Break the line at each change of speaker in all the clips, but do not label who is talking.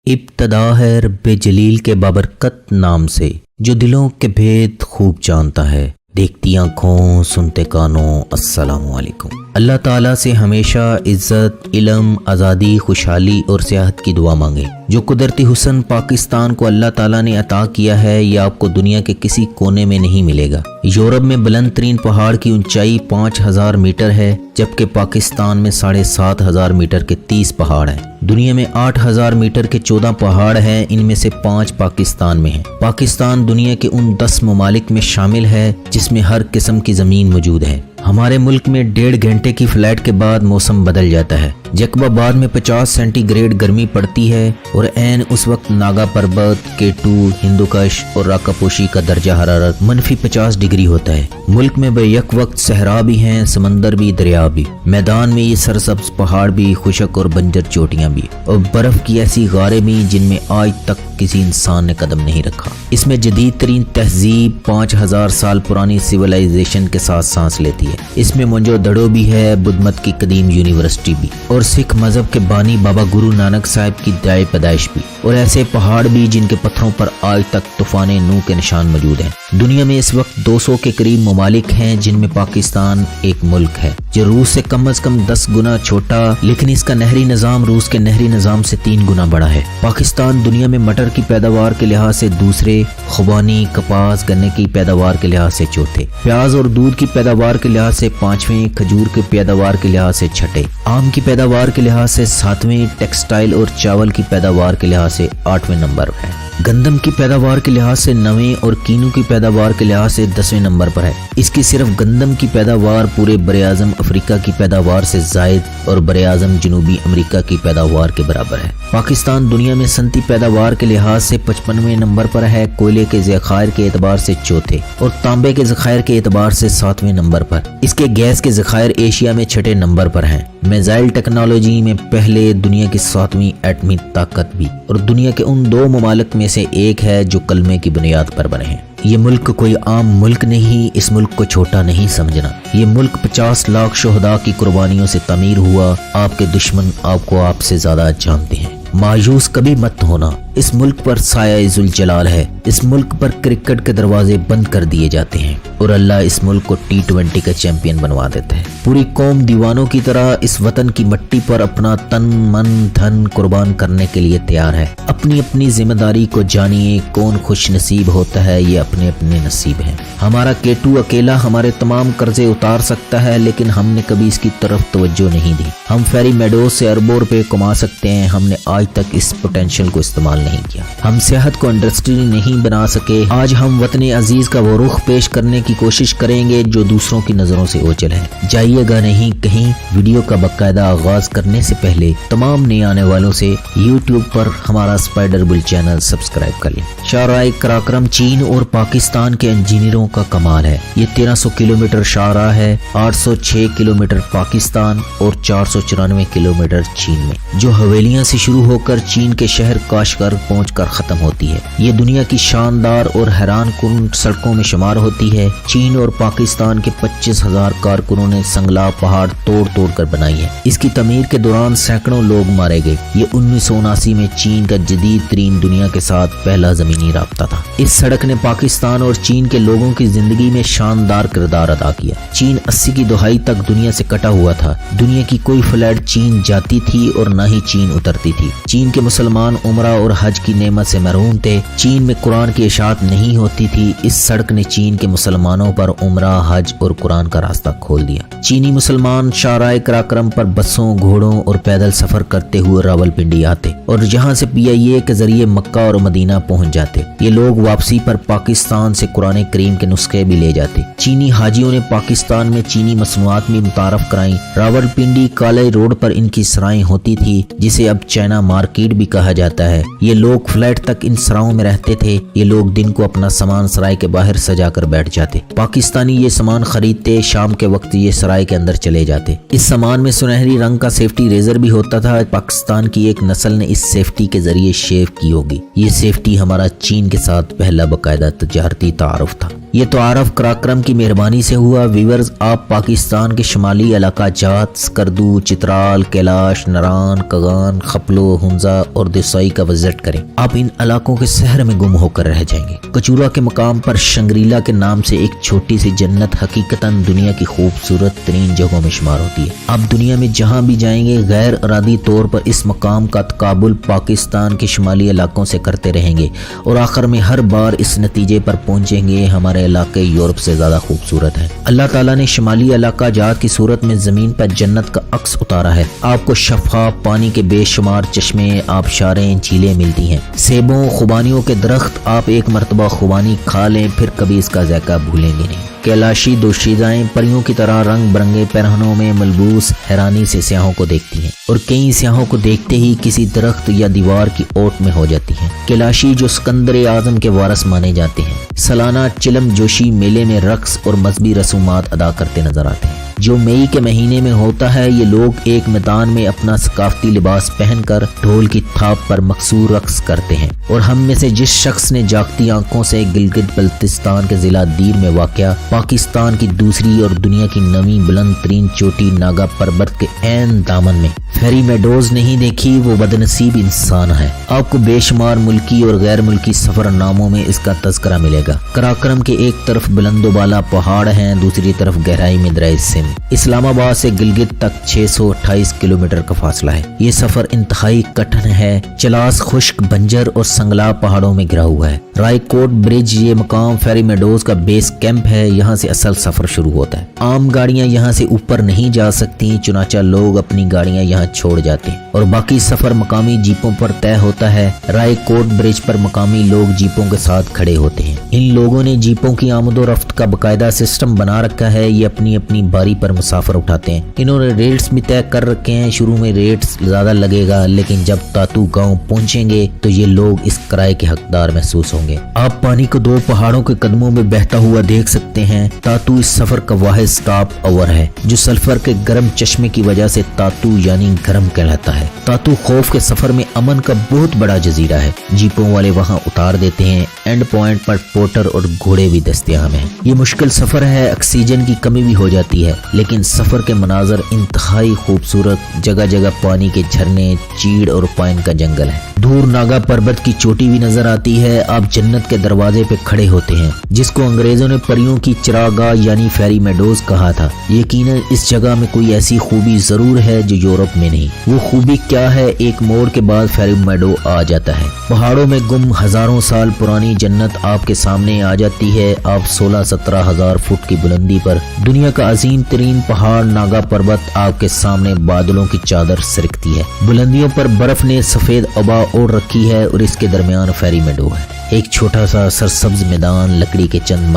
ابتدا ہے رب جلیل کے بابرکت نام سے، جو دلوں کے بھید خوب جانتا ہے، دیکھتی آنکھوں سنتے کانوں۔ السلام علیکم۔ اللہ تعالیٰ سے ہمیشہ عزت، علم، آزادی، خوشحالی اور صحت کی دعا مانگیں۔ جو قدرتی حسن پاکستان کو اللہ تعالیٰ نے عطا کیا ہے، یہ آپ کو دنیا کے کسی کونے میں نہیں ملے گا۔ یورپ میں بلند ترین پہاڑ کی اونچائی 5000 میٹر ہے، جبکہ پاکستان میں 7500 میٹر کے 30 پہاڑ ہیں۔ دنیا میں 8000 میٹر کے 14 پہاڑ ہیں، ان میں سے 5 پاکستان میں ہیں۔ پاکستان دنیا کے ان 10 ممالک میں شامل ہے جس میں ہر قسم کی زمین موجود ہے۔ ہمارے ملک میں 1.5 گھنٹے کی فلائٹ کے بعد موسم بدل جاتا ہے۔ جقبہ آباد میں 50 سینٹی گریڈ گرمی پڑتی ہے اور عین اس وقت ناگا پربت، K2، ہندوکش اور راکا پوشی کا درجہ حرارت -50 ڈگری ہوتا ہے۔ ملک میں بے یک وقت صحرا بھی ہیں، سمندر بھی، دریا بھی، میدان میں یہ سرسبز پہاڑ بھی، خشک اور بنجر چوٹیاں بھی، اور برف کی ایسی غاریں بھی جن میں آج تک کسی انسان نے قدم نہیں رکھا۔ اس میں جدید ترین تہذیب 5000 سال پرانی سویلائزیشن کے ساتھ سانس لیتی ہے۔ اس میں موئنجو دڑو بھی ہے، بدھ مت کی قدیم یونیورسٹی بھی، اور سکھ مذہب کے بانی بابا گرو نانک صاحب کی جائے پیدائش بھی، اور ایسے پہاڑ بھی جن کے پتھروں پر آج تک طوفان نوح کے نشان موجود ہیں۔ دنیا میں اس وقت 200 کے قریب ممالک ہیں، جن میں پاکستان ایک ملک ہے جو روس سے کم از کم 10 گنا چھوٹا، لیکن اس کا نہری نظام روس کے نہری نظام سے 3 گنا بڑا ہے۔ پاکستان دنیا میں مٹر کی پیداوار کے لحاظ سے دوسرے، خوبانی، کپاس، گنے کی پیداوار کے لحاظ سے چوتھے، پیاز اور دودھ کی پیداوار کے لحاظ سے 5ویں، کھجور کی پیداوار کے لحاظ سے 6، آم کی پیداوار کے لحاظ سے 7ویں، ٹیکسٹائل اور چاول کی پیداوار کے لحاظ سے 8ویں نمبر ہے۔ گندم کی پیداوار کے لحاظ سے 9ویں اور کینو کی پیداوار کے لحاظ سے 10ویں نمبر پر ہے۔ اس کی صرف گندم کی پیداوار پورے براعظم افریقہ کی پیداوار سے زائد اور براعظم جنوبی امریکہ کی پیداوار کے برابر ہے۔ پاکستان دنیا میں صنعتی پیداوار کے لحاظ سے 55ویں نمبر پر ہے، کوئلے کے ذخائر کے اعتبار سے چوتھے اور تانبے کے ذخائر کے اعتبار سے 7ویں نمبر پر۔ اس کے گیس کے ذخائر ایشیا میں 6 نمبر پر ہیں۔ میزائل ٹیکنالوجی میں پہلے، دنیا کی 7ویں ایٹمی طاقت بھی، اور دنیا کے ان 2 ممالک میں سے ایک ہے جو کلمے کی بنیاد پر بنے ہیں۔ یہ ملک کوئی عام ملک نہیں، اس ملک کو چھوٹا نہیں سمجھنا۔ یہ ملک 50 لاکھ شہداء کی قربانیوں سے تعمیر ہوا۔ آپ کے دشمن آپ کو آپ سے زیادہ جانتے ہیں۔ مایوس کبھی مت ہونا، اس ملک پر سایہ ذوالجلال ہے۔ اس ملک پر کرکٹ کے دروازے بند کر دیے جاتے ہیں اور اللہ اس ملک کو T20 کا چیمپئن بنوا دیتا ہے۔ پوری قوم دیوانوں کی طرح اس وطن کی مٹی پر اپنا تن، من، دھن قربان کرنے کے لیے تیار ہے۔ اپنی اپنی ذمہ داری کو جانیے، کون خوش نصیب ہوتا ہے، یہ اپنے اپنے نصیب ہیں۔ ہمارا K2 اکیلا ہمارے تمام قرضے اتار سکتا ہے، لیکن ہم نے کبھی اس کی طرف توجہ نہیں دی۔ ہم فیری میڈوز سے اربوں روپے کما سکتے ہیں، ہم نے آج تک اس پوٹینشل کو استعمال نہیں کیا۔ ہم صحت کو انڈسٹری نہیں بنا سکے۔ آج ہم وطن عزیز کا وہ رخ پیش کرنے کی کوشش کریں گے جو دوسروں کی نظروں سے اوجھل ہے۔ جائیے گا نہیں کہیں۔ ویڈیو کا باقاعدہ آغاز کرنے سے پہلے تمام نئے آنے والوں سے YouTube پر ہمارا اسپائڈر بل چینل سبسکرائب کر لیں۔ شاہراہ قراقرم چین اور پاکستان کے انجینئروں کا کمال ہے۔ یہ 1300 کلومیٹر شاہراہ ہے، 806 کلومیٹر پاکستان اور 494 کلومیٹر چین میں، جو حویلیاں سے شروع ہو کر چین کے شہر کاشغر پہنچ کر ختم ہوتی ہے۔ یہ دنیا کی شاندار اور حیران کن سڑکوں میں شمار ہوتی ہے۔ چین اور پاکستان کے 25,000 کارکنوں نے سنگلا پہاڑ توڑ توڑ کر بنائی ہے۔ اس کی تعمیر کے دوران سینکڑوں لوگ مارے گئے۔ یہ 1979 میں چین کا جدید ترین دنیا کے ساتھ پہلا زمینی رابطہ تھا۔ اس سڑک نے پاکستان اور چین کے لوگوں کی زندگی میں شاندار کردار ادا کیا۔ چین 80 کی دہائی تک دنیا سے کٹا ہوا تھا۔ دنیا کی کوئی فلائٹ چین جاتی تھی اور نہ ہی چین اترتی تھی۔ چین کے مسلمان عمرہ اور حج کی نعمت سے محروم تھے۔ چین میں قرآن کی اشاعت نہیں ہوتی تھی۔ اس سڑک نے چین کے مسلمانوں پر عمرہ، حج اور قرآن کا راستہ کھول دیا۔ چینی مسلمان شاہراہ قراقرم پر بسوں، گھوڑوں اور پیدل سفر کرتے ہوئے راولپنڈی آتے اور جہاں سے PIA کے ذریعے مکہ اور مدینہ پہنچ جاتے۔ یہ لوگ واپسی پر پاکستان سے قرآن کریم کے نسخے بھی لے جاتے۔ چینی حاجیوں نے پاکستان میں چینی مصنوعات بھی متعارف کرائیں۔ راولپنڈی کالے روڈ پر ان کی سرائیں ہوتی تھی، جسے اب چائنا مارکیٹ بھی کہا جاتا ہے۔ یہ لوگ فلیٹ تک ان سراؤں میں رہتے تھے۔ یہ لوگ دن کو اپنا سامان سرائے کے باہر سجا کر بیٹھ جاتے۔ پاکستانی یہ سامان خریدتے، شام کے وقت یہ سرائے کے اندر چلے جاتے۔ اس سامان میں سنہری رنگ کا سیفٹی ریزر بھی ہوتا تھا۔ پاکستان کی ایک نسل نے اس سیفٹی کے ذریعے شیو کی ہوگی۔ یہ سیفٹی ہمارا چین کے ساتھ پہلا باقاعدہ تجارتی تعارف تھا۔ یہ تو عارف کراکرم کی مہربانی سے ہوا۔ ویورز، آپ پاکستان کے شمالی علاقہ جات سکردو، چترال، کیلاش، نران، کغان، خپلو، ہنزا اور دسائی کا وزٹ کریں۔ آپ ان علاقوں کے صحرا میں گم ہو کر رہ جائیں گے۔ کچورا کے مقام پر شنگریلا کے نام سے ایک چھوٹی سی جنت حقیقتاً دنیا کی خوبصورت ترین جگہوں میں شمار ہوتی ہے۔ آپ دنیا میں جہاں بھی جائیں گے غیر ارادی طور پر اس مقام کا تقابل پاکستان کے شمالی علاقوں سے کرتے رہیں گے اور آخر میں ہر بار اس نتیجے پر پہنچیں گے ہمارے علاقے یورپ سے زیادہ خوبصورت ہے۔ اللہ تعالیٰ نے شمالی علاقہ جات کی صورت میں زمین پر جنت کا عکس اتارا ہے۔ آپ کو شفاف پانی کے بے شمار چشمے، آبشاریں، جھیلیں ملتی ہیں، سیبوں، خوبانیوں کے درخت۔ آپ ایک مرتبہ خوبانی کھا لیں پھر کبھی اس کا ذائقہ بھولیں گے نہیں۔ کیلاشی دوشیزائیں پریوں کی طرح رنگ برنگے پیرہنوں میں ملبوس حیرانی سے سیاحوں کو دیکھتی ہیں اور کئی سیاحوں کو دیکھتے ہی کسی درخت یا دیوار کی اوٹ میں ہو جاتی ہیں۔ کیلاشی جو سکندر اعظم کے وارث مانے جاتے ہیں، سالانہ چلم جوشی میلے میں رقص اور مذہبی رسومات ادا کرتے نظر آتے ہیں جو مئی کے مہینے میں ہوتا ہے۔ یہ لوگ ایک میدان میں اپنا ثقافتی لباس پہن کر ڈھول کی تھاپ پر مقصور رقص کرتے ہیں اور ہم میں سے جس شخص نے جاگتی آنکھوں سے گلگت بلتستان کے ضلع دیر میں واقع پاکستان کی دوسری اور دنیا کی نویں بلند ترین چوٹی ناگا پربت کے عین دامن میں فیری میڈوز نہیں دیکھی، وہ بدنصیب انسان ہے۔ آپ کو بے شمار ملکی اور غیر ملکی سفر ناموں میں اس کا تذکرہ ملے گا۔ کراکرم کے ایک طرف بلند و بالا پہاڑ ہیں، دوسری طرف گہرائی میں دریا سندھ۔ اسلام آباد سے گلگت تک 628 کلومیٹر کا فاصلہ ہے۔ یہ سفر انتہائی کٹھن ہے۔ چلاس خشک بنجر اور سنگلا پہاڑوں میں گھرا ہوا ہے۔ رائے کوٹ برج یہ مقام فیری میڈوز کا بیس کیمپ ہے، یہاں سے اصل سفر شروع ہوتا ہے۔ عام گاڑیاں یہاں سے اوپر نہیں جا سکتی، چنانچہ لوگ اپنی گاڑیاں یہاں چھوڑ جاتے ہیں اور باقی سفر مقامی جیپوں پر طے ہوتا ہے۔ رائے کوٹ برج پر مقامی لوگ جیپوں کے ساتھ کھڑے ہوتے ہیں۔ ان لوگوں نے جیپوں کی آمد و رفت کا باقاعدہ سسٹم بنا رکھا ہے۔ یہ اپنی اپنی باری پر مسافر اٹھاتے ہیں۔ انہوں نے ریٹس بھی طے کر رکھے ہیں۔ شروع میں ریٹس زیادہ لگے گا لیکن جب تاتو گاؤں پہنچیں گے تو یہ لوگ اس کرائے کے حقدار محسوس ہوں گے۔ آپ پانی کو دو پہاڑوں کے قدموں میں بہتا ہوا دیکھ سکتے ہیں۔ تاتو اس سفر کا واحد سٹاپ اوور ہے جو سلفر کے گرم چشمے کی وجہ سے تاتو یعنی گرم کہلاتا ہے۔ تاتو خوف کے سفر میں امن کا بہت بڑا جزیرہ ہے۔ جیپوں والے وہاں اتار دیتے ہیں۔ اینڈ پوائنٹ پر پورٹر اور گھوڑے بھی دستیاب ہیں۔ یہ مشکل سفر ہے، آکسیجن کی کمی بھی ہو جاتی ہے لیکن سفر کے مناظر انتہائی خوبصورت، جگہ جگہ پانی کے جھرنے، چیڑ اور پائن کا جنگل ہے۔ دور ناگا پربت کی چوٹی بھی نظر آتی ہے۔ آپ جنت کے دروازے پہ کھڑے ہوتے ہیں جس کو انگریزوں نے پریوں کی چراگاہ یعنی فیری میڈوز کہا تھا۔ یقیناً اس جگہ میں کوئی ایسی خوبی ضرور ہے جو یورپ میں نہیں۔ وہ خوبی کیا ہے؟ ایک موڑ کے بعد فیری میڈو آ جاتا ہے۔ پہاڑوں میں گم ہزاروں سال پرانی جنت آپ کے سامنے آ جاتی ہے۔ آپ 16-17 ہزار فٹ کی بلندی پر دنیا کا عظیم ترین پہاڑ ناگا پربت آپ کے سامنے بادلوں کی چادر سرکتی ہے۔ بلندیوں پر برف نے سفید ابا اوڑھ رکھی ہے اور اس کے درمیان فیری میڈو ہے۔ ایک چھوٹا سا سرسبز میدان، لکڑی کے چند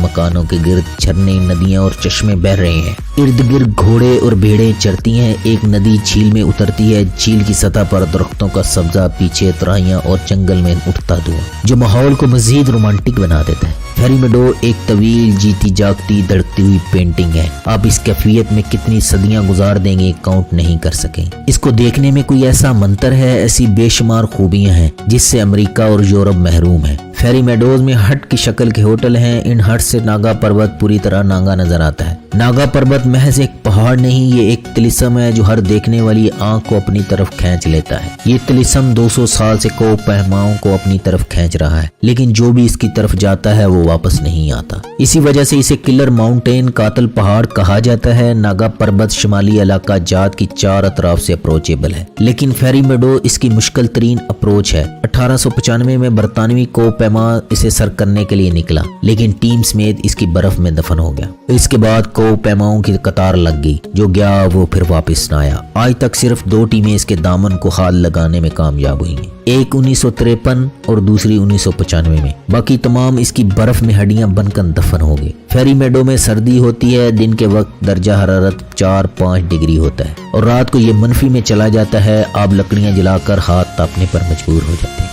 مکانوں کے گرد جھرنے، ندیاں اور چشمے بہہ رہے ہیں۔ ارد گرد گھوڑے اور بھیڑیں چرتی ہیں۔ ایک ندی جھیل میں اترتی ہے۔ جھیل کی سطح پر درختوں کا سبزہ، پیچھے تراہیاں اور جنگل میں اٹھتا دھواں جو ماحول کو مزید رومانٹک بنا دیتا ہے۔ فیری میڈو ایک طویل، جیتی جاگتی، دھڑکتی ہوئی پینٹنگ ہے۔ آپ اس کیفیت میں کتنی صدیاں گزار دیں گے کاؤنٹ نہیں کر سکیں۔ اس کو دیکھنے میں کوئی ایسا منتر ہے، ایسی بے شمار خوبیاں ہیں جس سے امریکہ اور یورپ محروم ہے۔ فیری میڈوز میں ہٹ کی شکل کے ہوٹل ہیں۔ ان ہٹ سے ناگا پربت پوری طرح ناگا نظر آتا ہے۔ ناگا پربت محض ایک پہاڑ نہیں، یہ ایک طلسم ہے جو ہر دیکھنے والی آنکھ کو اپنی طرف کھینچ لیتا ہے۔ یہ طلسم 200 سال سے کو پہماؤں کو اپنی طرف کھینچ رہا ہے لیکن جو بھی اس کی طرف جاتا ہے وہ واپس نہیں آتا۔ اسی وجہ سے اسے کلر ماؤنٹین، قاتل پہاڑ کہا جاتا ہے۔ ناگا پربت شمالی علاقہ جات کی چار اطراف سے اپروچیبل ہے لیکن فیری میڈو اس کی مشکل ترین اپروچ ہے۔ 1895 میں برطانوی کو پیما اسے سر کرنے کے لیے نکلا لیکن ٹیم سمیت اس کی برف میں دفن ہو گیا۔ اس کے بعد کو پیماؤں کی قطار لگ گئی، جو گیا وہ پھر واپس نہ آیا۔ آج تک صرف 2 ٹیمیں اس کے دامن کو ہاتھ لگانے میں کامیاب ہوئی ہیں، ایک 1953 اور دوسری 1995 میں۔ باقی تمام اس کی برف میں ہڈیاں بن کر دفن ہو گئے۔ فیری میڈو میں سردی ہوتی ہے، دن کے وقت درجہ حرارت 4-5 ڈگری ہوتا ہے اور رات کو یہ منفی میں چلا جاتا ہے۔ آپ لکڑیاں جلا کر ہاتھ تاپنے پر مجبور ہو جاتے ہیں۔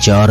4